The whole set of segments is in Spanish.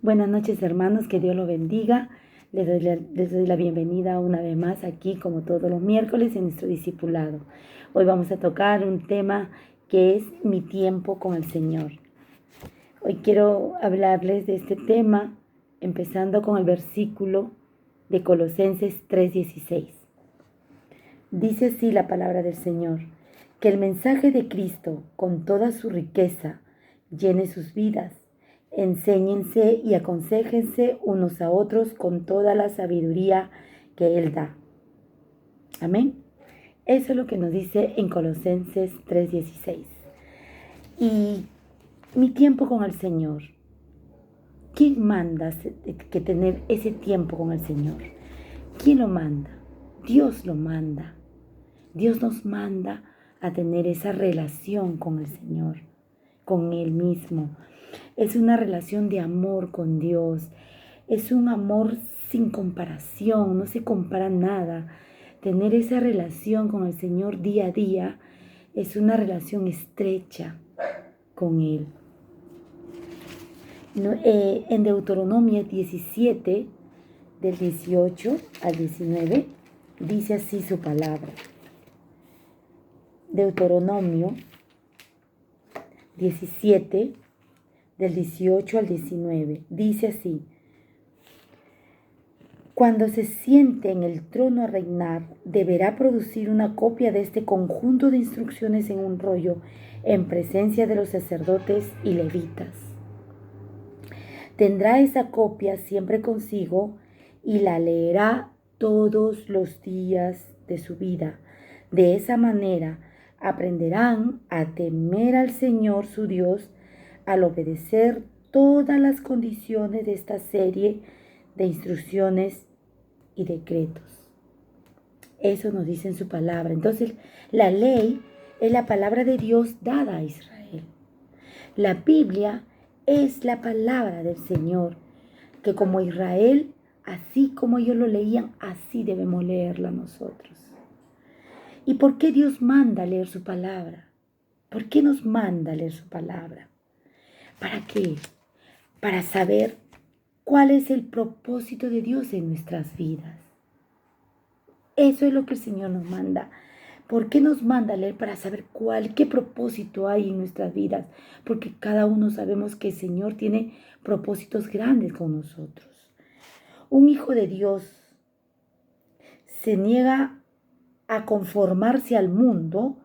Buenas noches, hermanos, que Dios los bendiga. Les doy la bienvenida una vez más aquí, como todos los miércoles, en nuestro discipulado. Hoy vamos a tocar un tema que es mi tiempo con el Señor. Hoy quiero hablarles de este tema, empezando con el versículo de Colosenses 3:16. Dice así la palabra del Señor: que el mensaje de Cristo, con toda su riqueza, llene sus vidas. Enséñense y aconséjense unos a otros con toda la sabiduría que Él da. Amén. Eso es lo que nos dice en Colosenses 3:16. Y mi tiempo con el Señor. ¿Quién manda que tener ese tiempo con el Señor? ¿Quién lo manda? Dios lo manda. Dios nos manda a tener esa relación con el Señor, con Él mismo. Es una relación de amor con Dios. Es un amor sin comparación, no se compara nada. Tener esa relación con el Señor día a día es una relación estrecha con Él. En Deuteronomio 17, del 18 al 19, dice así su palabra. Deuteronomio 17, del 18 al 19, dice así: cuando se siente en el trono a reinar, deberá producir una copia de este conjunto de instrucciones en un rollo en presencia de los sacerdotes y levitas. Tendrá esa copia siempre consigo y la leerá todos los días de su vida. De esa manera aprenderán a temer al Señor su Dios al obedecer todas las condiciones de esta serie de instrucciones y decretos. Eso nos dice en su palabra. Entonces, la ley es la palabra de Dios dada a Israel. La Biblia es la palabra del Señor, que como Israel, así como ellos lo leían, así debemos leerla nosotros. ¿Y por qué Dios manda leer su palabra? ¿Por qué nos manda leer su palabra? ¿Para qué? Para saber cuál es el propósito de Dios en nuestras vidas. Eso es lo que el Señor nos manda. ¿Por qué nos manda leer? Para saber qué propósito hay en nuestras vidas. Porque cada uno sabemos que el Señor tiene propósitos grandes con nosotros. Un hijo de Dios se niega a conformarse al mundo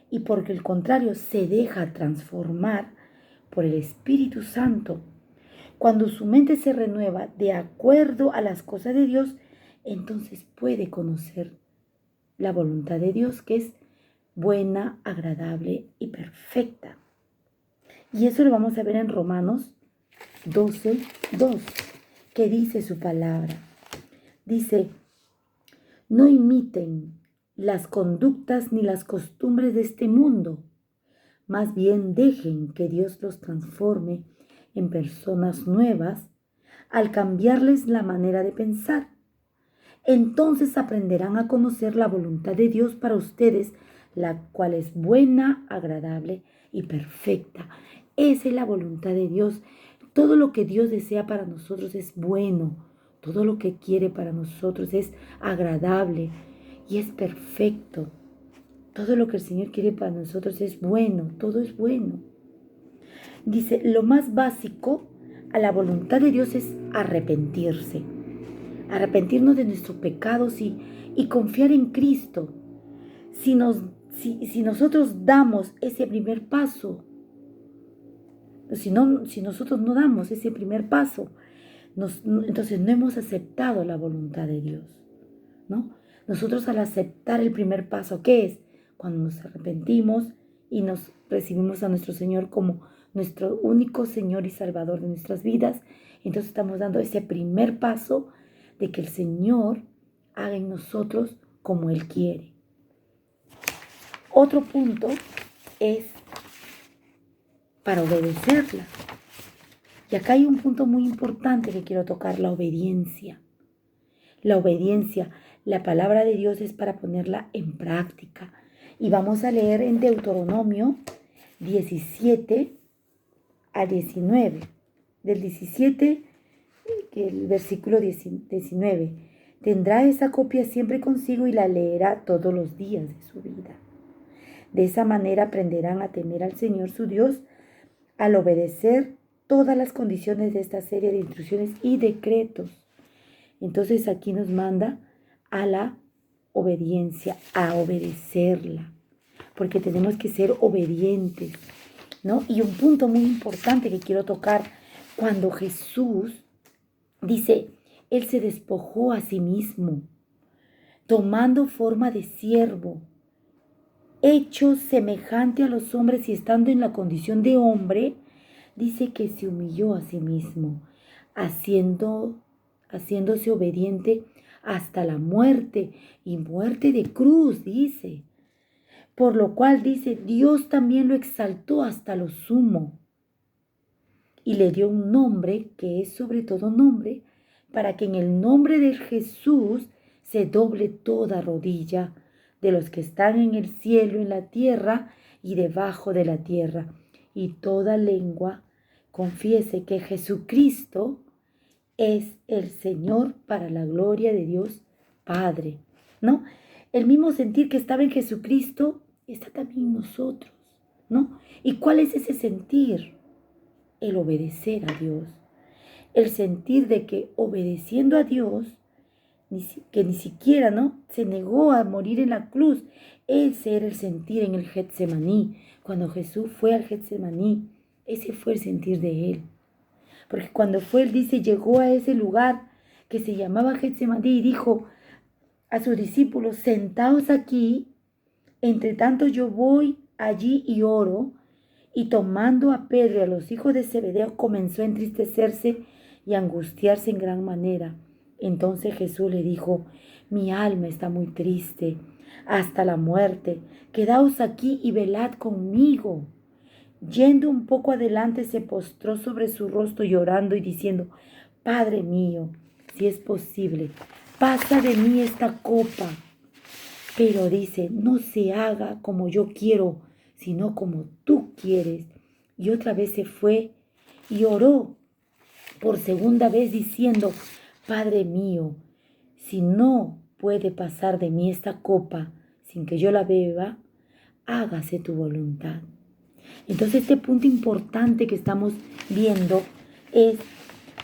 y por el contrario se deja transformar por el Espíritu Santo. Cuando su mente se renueva de acuerdo a las cosas de Dios, entonces puede conocer la voluntad de Dios, que es buena, agradable y perfecta. Y eso lo vamos a ver en Romanos 12:2, que dice su palabra. Dice: no imiten las conductas ni las costumbres de este mundo, más bien dejen que Dios los transforme en personas nuevas al cambiarles la manera de pensar. Entonces aprenderán a conocer la voluntad de Dios para ustedes, la cual es buena, agradable y perfecta. Esa es la voluntad de Dios. Todo lo que Dios desea para nosotros es bueno. Todo lo que quiere para nosotros es agradable y es perfecto. Todo lo que el Señor quiere para nosotros es bueno. Todo es bueno. Dice, lo más básico a la voluntad de Dios es arrepentirse. Arrepentirnos de nuestros pecados y confiar en Cristo. Si nosotros damos ese primer paso, si nosotros no damos ese primer paso, entonces no hemos aceptado la voluntad de Dios, ¿no? Nosotros al aceptar el primer paso, ¿qué es? Cuando nos arrepentimos y nos recibimos a nuestro Señor como nuestro único Señor y Salvador de nuestras vidas, entonces estamos dando ese primer paso de que el Señor haga en nosotros como Él quiere. Otro punto es para obedecerla. Y acá hay un punto muy importante que quiero tocar: la obediencia. La obediencia, la palabra de Dios es para ponerla en práctica. Y vamos a leer en Deuteronomio 17 a 19. Del 17 que el versículo 19, tendrá esa copia siempre consigo y la leerá todos los días de su vida. De esa manera aprenderán a temer al Señor su Dios al obedecer todas las condiciones de esta serie de instrucciones y decretos. Entonces aquí nos manda a la obediencia, a obedecerla, porque tenemos que ser obedientes, ¿no? Y un punto muy importante que quiero tocar, cuando Jesús dice, Él se despojó a sí mismo, tomando forma de siervo, hecho semejante a los hombres y estando en la condición de hombre, dice que se humilló a sí mismo, haciéndose obediente hasta la muerte y muerte de cruz, dice. Por lo cual dice, Dios también lo exaltó hasta lo sumo y le dio un nombre que es sobre todo nombre, para que en el nombre de Jesús se doble toda rodilla de los que están en el cielo, en la tierra y debajo de la tierra, y toda lengua confiese que Jesucristo es el Señor para la gloria de Dios Padre, ¿no? El mismo sentir que estaba en Jesucristo está también en nosotros, ¿no? ¿Y cuál es ese sentir? El obedecer a Dios, el sentir de que obedeciendo a Dios, que ni siquiera, ¿no?, se negó a morir en la cruz. Ese era el sentir en el Getsemaní. Cuando Jesús fue al Getsemaní, ese fue el sentir de Él. Porque cuando fue, Él dice, llegó a ese lugar que se llamaba Getsemaní y dijo a sus discípulos, sentaos aquí, entre tanto yo voy allí y oro. Y tomando a Pedro y a los hijos de Zebedeo, comenzó a entristecerse y a angustiarse en gran manera. Entonces Jesús le dijo, mi alma está muy triste hasta la muerte. Quedaos aquí y velad conmigo. Yendo un poco adelante, se postró sobre su rostro llorando y diciendo, Padre mío, si es posible, pasa de mí esta copa. Pero dice, no se haga como yo quiero, sino como tú quieres. Y otra vez se fue y oró por segunda vez diciendo, Padre mío, si no puede pasar de mí esta copa sin que yo la beba, hágase tu voluntad. Entonces este punto importante que estamos viendo es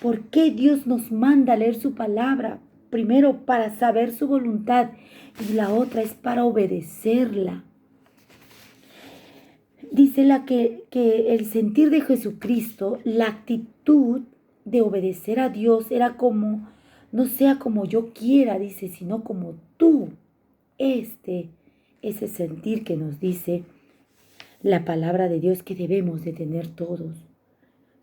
por qué Dios nos manda a leer su palabra. Primero, para saber su voluntad, y la otra es para obedecerla. Dice que el sentir de Jesucristo, la actitud de obedecer a Dios era como, no sea como yo quiera, dice, sino como tú. Ese sentir que nos dice la palabra de Dios que debemos de tener todos.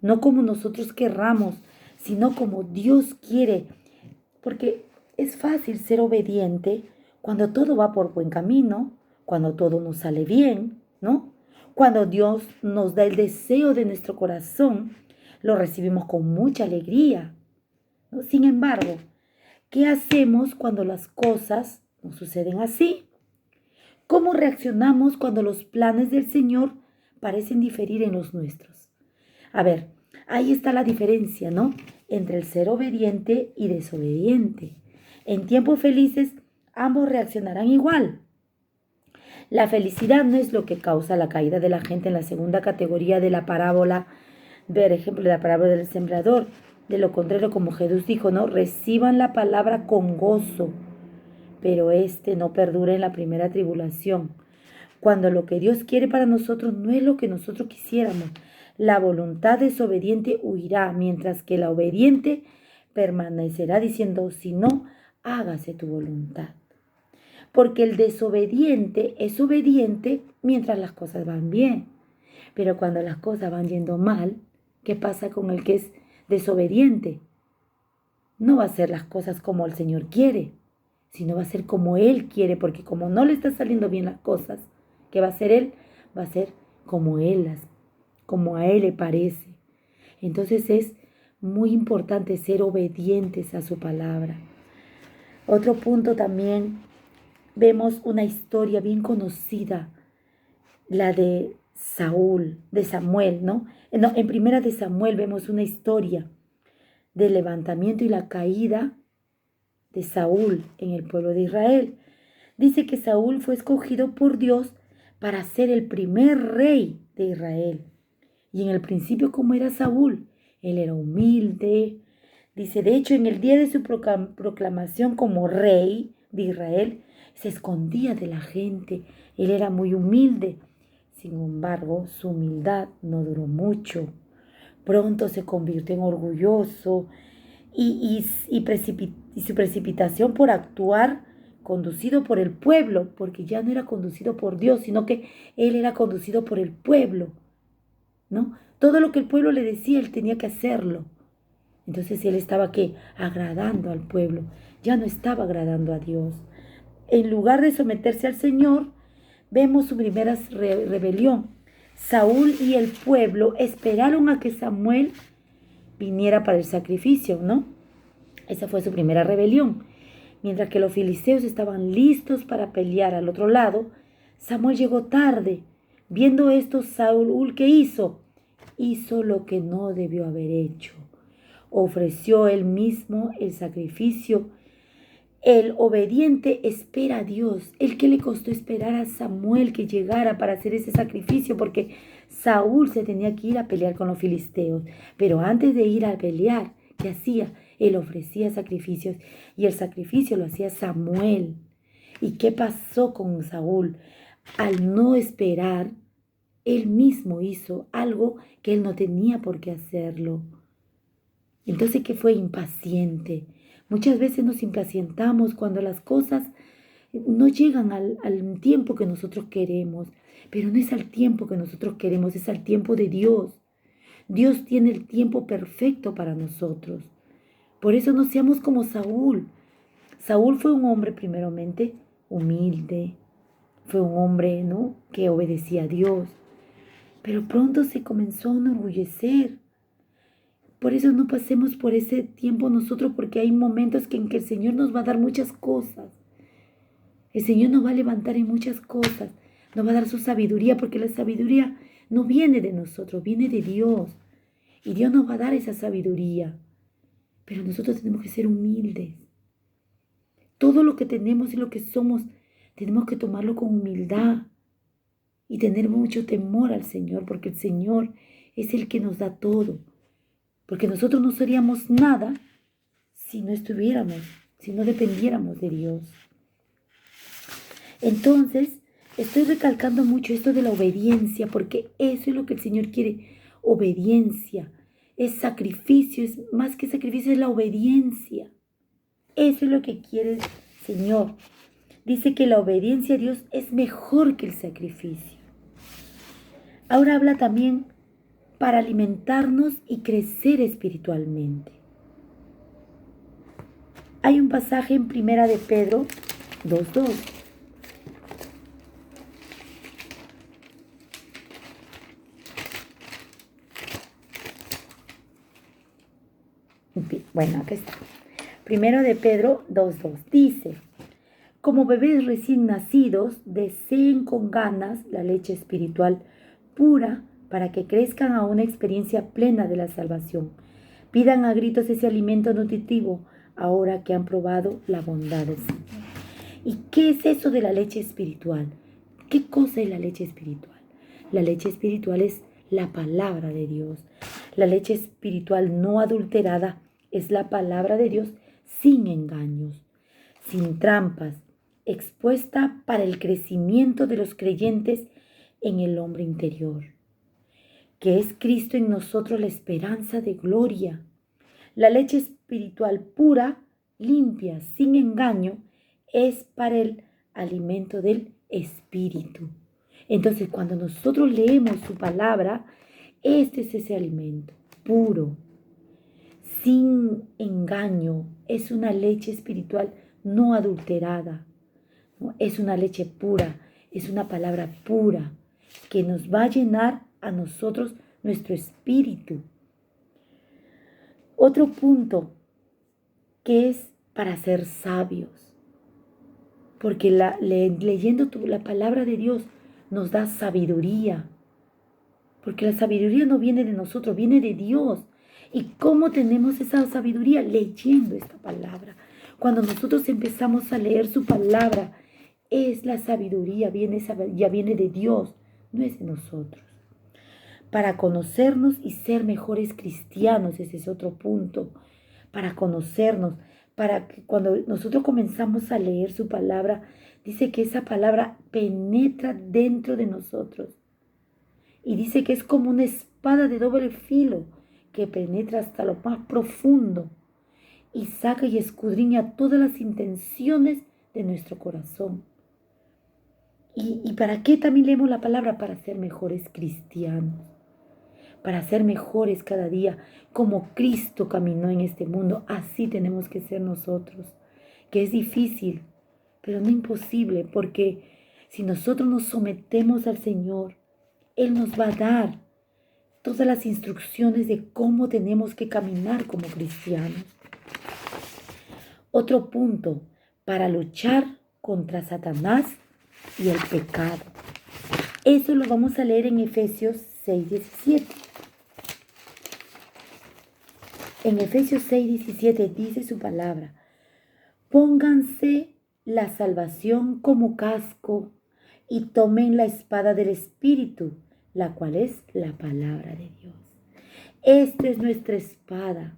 No como nosotros querramos, sino como Dios quiere. Porque es fácil ser obediente cuando todo va por buen camino, cuando todo nos sale bien, ¿no? Cuando Dios nos da el deseo de nuestro corazón, lo recibimos con mucha alegría, ¿no? Sin embargo, ¿qué hacemos cuando las cosas no suceden así? ¿Cómo reaccionamos cuando los planes del Señor parecen diferir en los nuestros? A ver, ahí está la diferencia, ¿no?, entre el ser obediente y desobediente. En tiempos felices, ambos reaccionarán igual. La felicidad no es lo que causa la caída de la gente en la segunda categoría de la parábola, por ejemplo, de la parábola del sembrador. De lo contrario, como Jesús dijo, ¿no?, reciban la palabra con gozo, pero no perdura en la primera tribulación. Cuando lo que Dios quiere para nosotros no es lo que nosotros quisiéramos, la voluntad desobediente huirá, mientras que la obediente permanecerá diciendo, si no, hágase tu voluntad. Porque el desobediente es obediente mientras las cosas van bien. Pero cuando las cosas van yendo mal, ¿qué pasa con el que es desobediente? No va a hacer las cosas como el Señor quiere, sino va a ser como Él quiere, porque como no le están saliendo bien las cosas, ¿qué va a hacer Él? Va a ser como como a Él le parece. Entonces es muy importante ser obedientes a su palabra. Otro punto también, vemos una historia bien conocida, la de Samuel, ¿no? En Primera de Samuel vemos una historia del levantamiento y la caída de Saúl en el pueblo de Israel. Dice que Saúl fue escogido por Dios para ser el primer rey de Israel. Y en el principio, ¿cómo era Saúl? Él era humilde. Dice, de hecho, en el día de su proclamación como rey de Israel, se escondía de la gente. Él era muy humilde. Sin embargo, su humildad no duró mucho. Pronto se convirtió en orgulloso y su precipitación por actuar conducido por el pueblo, porque ya no era conducido por Dios, sino que él era conducido por el pueblo, ¿no? Todo lo que el pueblo le decía, él tenía que hacerlo. Entonces él estaba ¿qué? Agradando al pueblo, ya no estaba agradando a Dios. En lugar de someterse al Señor, vemos su primera rebelión. Saúl y el pueblo esperaron a que Samuel viniera para el sacrificio, ¿no? Esa fue su primera rebelión. Mientras que los filisteos estaban listos para pelear al otro lado, Samuel llegó tarde. Viendo esto, Saúl, ¿qué hizo? Hizo lo que no debió haber hecho. Ofreció él mismo el sacrificio. El obediente espera a Dios. ¿El que le costó esperar a Samuel que llegara para hacer ese sacrificio? Porque Saúl se tenía que ir a pelear con los filisteos. Pero antes de ir a pelear, ¿qué hacía? Él ofrecía sacrificios y el sacrificio lo hacía Samuel. ¿Y qué pasó con Saúl? Al no esperar, él mismo hizo algo que él no tenía por qué hacerlo. Entonces, ¿qué fue? Impaciente. Muchas veces nos impacientamos cuando las cosas no llegan al tiempo que nosotros queremos, pero no es al tiempo que nosotros queremos, es al tiempo de Dios. Dios tiene el tiempo perfecto para nosotros. Por eso no seamos como Saúl. Saúl fue un hombre primeramente humilde, fue un hombre, ¿no?, que obedecía a Dios, pero pronto se comenzó a enorgullecer. Por eso no pasemos por ese tiempo nosotros, porque hay momentos en que el Señor nos va a dar muchas cosas. El Señor nos va a levantar en muchas cosas. Nos va a dar su sabiduría, porque la sabiduría no viene de nosotros, viene de Dios. Y Dios nos va a dar esa sabiduría. Pero nosotros tenemos que ser humildes. Todo lo que tenemos y lo que somos, tenemos que tomarlo con humildad y tener mucho temor al Señor, porque el Señor es el que nos da todo. Porque nosotros no seríamos nada si no estuviéramos, si no dependiéramos de Dios. Entonces, estoy recalcando mucho esto de la obediencia, porque eso es lo que el Señor quiere, obediencia. Es sacrificio, es más que sacrificio, es la obediencia. Eso es lo que quiere el Señor. Dice que la obediencia a Dios es mejor que el sacrificio. Ahora habla también para alimentarnos y crecer espiritualmente. Hay un pasaje en Primera de Pedro 2:2. Bueno, acá está. Primero de Pedro 2:2 dice: como bebés recién nacidos, deseen con ganas la leche espiritual pura para que crezcan a una experiencia plena de la salvación. Pidan a gritos ese alimento nutritivo ahora que han probado la bondad del Señor. ¿Y qué es eso de la leche espiritual? ¿Qué cosa es la leche espiritual? La leche espiritual es la palabra de Dios. La leche espiritual no adulterada es la palabra de Dios sin engaños, sin trampas, expuesta para el crecimiento de los creyentes en el hombre interior, que es Cristo en nosotros la esperanza de gloria. La leche espiritual pura, limpia, sin engaño, es para el alimento del espíritu. Entonces, cuando nosotros leemos su palabra, este es ese alimento puro, sin engaño. Es una leche espiritual no adulterada. Es una leche pura, es una palabra pura que nos va a llenar a nosotros nuestro espíritu. Otro punto que es para ser sabios, porque leyendo la palabra de Dios nos da sabiduría, porque la sabiduría no viene de nosotros, viene de Dios. ¿Y cómo tenemos esa sabiduría? Leyendo esta palabra. Cuando nosotros empezamos a leer su palabra, es la sabiduría, ya viene de Dios, no es de nosotros. Para conocernos y ser mejores cristianos, ese es otro punto. Para conocernos, para que cuando nosotros comenzamos a leer su palabra, dice que esa palabra penetra dentro de nosotros. Y dice que es como una espada de doble filo que penetra hasta lo más profundo y saca y escudriña todas las intenciones de nuestro corazón. ¿Y para qué también leemos la palabra? Para ser mejores cristianos, para ser mejores cada día, como Cristo caminó en este mundo, así tenemos que ser nosotros, que es difícil, pero no imposible, porque si nosotros nos sometemos al Señor, Él nos va a dar todas las instrucciones de cómo tenemos que caminar como cristianos. Otro punto, para luchar contra Satanás y el pecado. Eso lo vamos a leer en Efesios 6:17. En Efesios 6:17 dice su palabra: pónganse la salvación como casco y tomen la espada del Espíritu, la cual es la palabra de Dios. Esta es nuestra espada.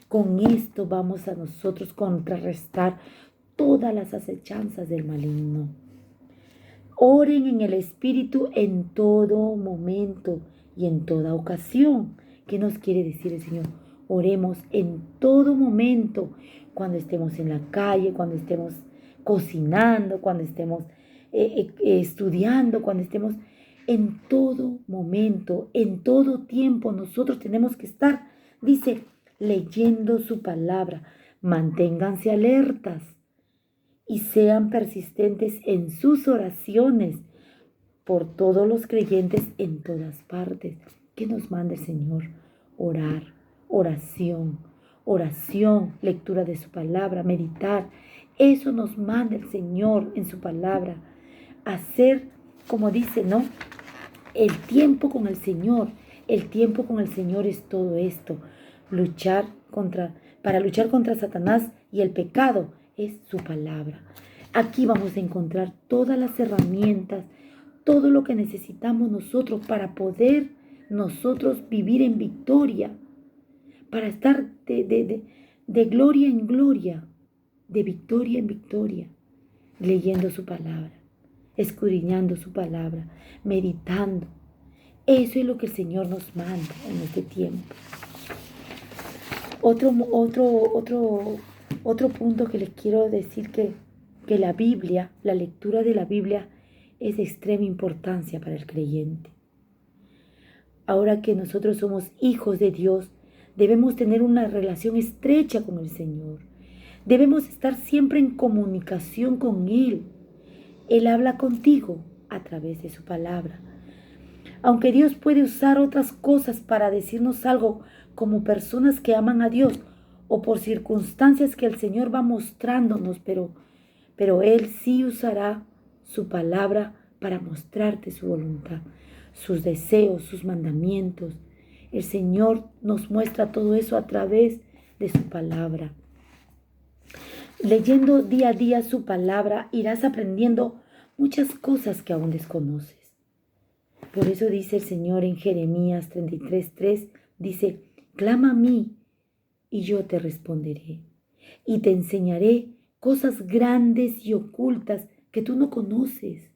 Con esto vamos a nosotros contrarrestar todas las acechanzas del maligno. Oren en el Espíritu en todo momento y en toda ocasión. ¿Qué nos quiere decir el Señor? Oremos en todo momento, cuando estemos en la calle, cuando estemos cocinando, cuando estemos estudiando, cuando estemos en todo momento, en todo tiempo. Nosotros tenemos que estar, dice, leyendo su palabra. Manténganse alertas y sean persistentes en sus oraciones por todos los creyentes en todas partes. ¿Qué nos manda el Señor? Orar, oración, oración, lectura de su palabra, meditar. Eso nos manda el Señor en su palabra. Hacer, como dice, ¿no? El tiempo con el Señor. El tiempo con el Señor es todo esto. Para luchar contra Satanás y el pecado es su palabra. Aquí vamos a encontrar todas las herramientas, todo lo que necesitamos nosotros para poder nosotros vivir en victoria, para estar de gloria en gloria, de victoria en victoria, leyendo su palabra, escudriñando su palabra, meditando. Eso es lo que el Señor nos manda en este tiempo. Otro punto que les quiero decir que la Biblia, la lectura de la Biblia es de extrema importancia para el creyente. Ahora que nosotros somos hijos de Dios, debemos tener una relación estrecha con el Señor. Debemos estar siempre en comunicación con Él. Él habla contigo a través de su palabra. Aunque Dios puede usar otras cosas para decirnos algo, como personas que aman a Dios o por circunstancias que el Señor va mostrándonos, pero Él sí usará su palabra para mostrarte su voluntad, sus deseos, sus mandamientos. El Señor nos muestra todo eso a través de su palabra. Leyendo día a día su palabra, irás aprendiendo muchas cosas que aún desconoces. Por eso dice el Señor en Jeremías 33:3, dice: clama a mí y yo te responderé y te enseñaré cosas grandes y ocultas que tú no conoces.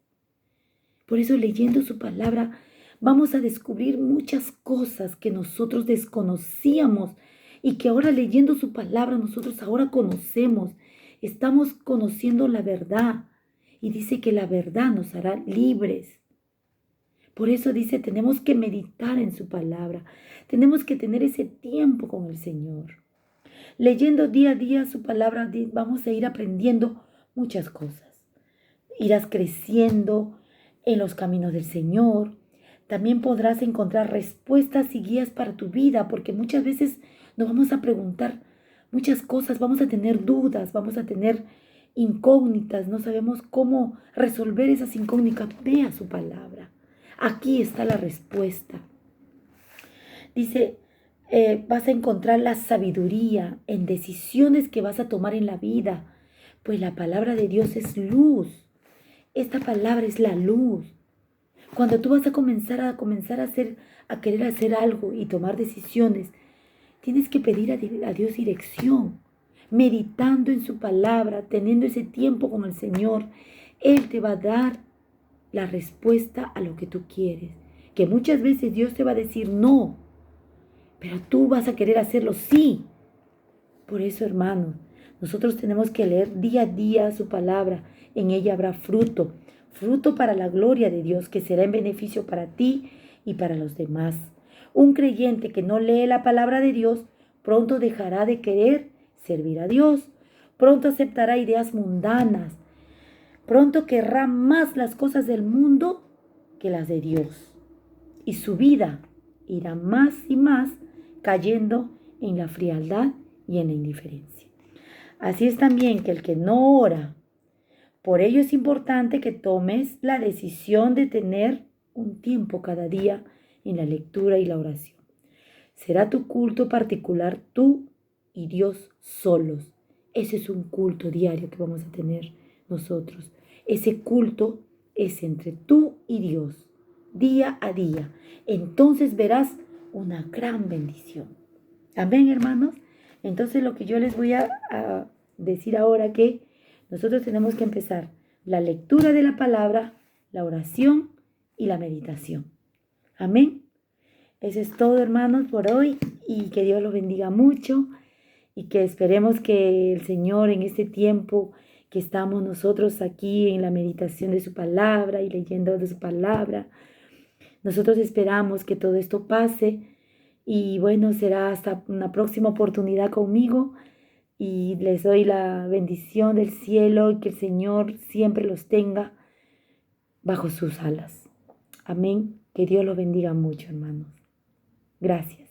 Por eso, leyendo su palabra, vamos a descubrir muchas cosas que nosotros desconocíamos y que ahora, leyendo su palabra, nosotros ahora conocemos. Estamos conociendo la verdad y dice que la verdad nos hará libres. Por eso dice, tenemos que meditar en su palabra. Tenemos que tener ese tiempo con el Señor. Leyendo día a día su palabra, vamos a ir aprendiendo muchas cosas. Irás creciendo en los caminos del Señor. También podrás encontrar respuestas y guías para tu vida, porque muchas veces nos vamos a preguntar muchas cosas, vamos a tener dudas, vamos a tener incógnitas, no sabemos cómo resolver esas incógnitas. Vea su palabra. Aquí está la respuesta. Dice, vas a encontrar la sabiduría en decisiones que vas a tomar en la vida, pues la palabra de Dios es luz. Esta palabra es la luz. Cuando tú vas a comenzar a querer hacer algo y tomar decisiones, tienes que pedir a Dios dirección, meditando en su palabra, teniendo ese tiempo con el Señor. Él te va a dar la respuesta a lo que tú quieres. Que muchas veces Dios te va a decir no, pero tú vas a querer hacerlo sí. Por eso, hermanos, nosotros tenemos que leer día a día su palabra. En ella habrá fruto, fruto para la gloria de Dios, que será en beneficio para ti y para los demás. Un creyente que no lee la palabra de Dios pronto dejará de querer servir a Dios, pronto aceptará ideas mundanas, pronto querrá más las cosas del mundo que las de Dios. Y su vida irá más y más cayendo en la frialdad y en la indiferencia. Así es también que el que no ora, por ello es importante que tomes la decisión de tener un tiempo cada día en la lectura y la oración. Será tu culto particular tú y Dios solos. Ese es un culto diario que vamos a tener nosotros. Ese culto es entre tú y Dios, día a día. Entonces verás una gran bendición. Amén, hermanos. Entonces lo que yo les voy a decir ahora que nosotros tenemos que empezar la lectura de la palabra, la oración y la meditación. Amén. Eso es todo, hermanos, por hoy, y que Dios los bendiga mucho y que esperemos que el Señor en este tiempo que estamos nosotros aquí en la meditación de su palabra y leyendo de su palabra, nosotros esperamos que todo esto pase y bueno, será hasta una próxima oportunidad conmigo y les doy la bendición del cielo y que el Señor siempre los tenga bajo sus alas. Amén. Que Dios los bendiga mucho, hermanos. Gracias.